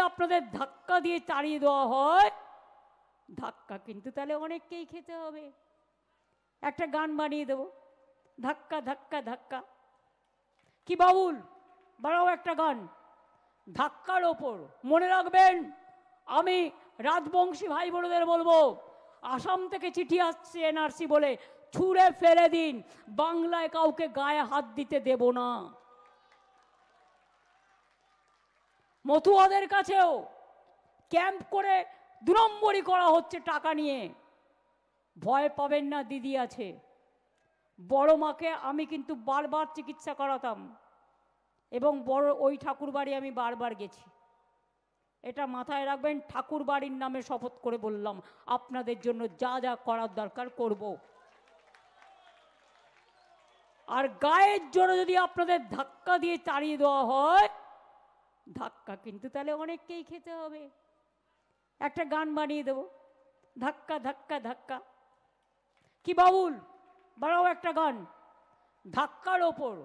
আপনাদের ধাক্কা দিয়ে তাড়িয়ে দেওয়া হয়, ধাক্কা কিন্তু তাহলে অনেককেই খেতে হবে। একটা গান বানিয়ে দেব, ধাক্কা ধাক্কা ধাক্কা। কি বাউল, বাড়াও একটা গান ধাক্কার ওপর। মনে রাখবেন, আমি রাজবংশী ভাই বোনদের বলবো, আসাম থেকে চিঠি আসছে এনআরসি বলে, ছুঁড়ে ফেলে দিন, বাংলায় কাউকে গায়ে হাত দিতে দেব না। মতুয়াদের কাছেও ক্যাম্প করে 2 নম্বরই করা হচ্ছে টাকা নিয়ে। ভয় পাবেন না, দিদি আছে। বড় মাকে আমি কিন্তু বারবার চিকিৎসা করাতাম, এবং বড় ওই ঠাকুর বাড়ি আমি বারবার গেছি। এটা মাথায় রাখবেন, ঠাকুর বাড়ির নামে শপথ করে বললাম, আপনাদের জন্য যা যা করার দরকার করব। আর গায়ের জোরে যদি আপনাদের ধাক্কা দিয়ে তাড়িয়ে দেওয়া হয়, ধাক্কা কিন্তু তাহলে অনেককেই খেতে হবে। একটা গান বানিয়ে দেব, ধাক্কা ধাক্কা ধাক্কা। কি বাউল, বাড়াও একটা গান ধাক্কার ওপর।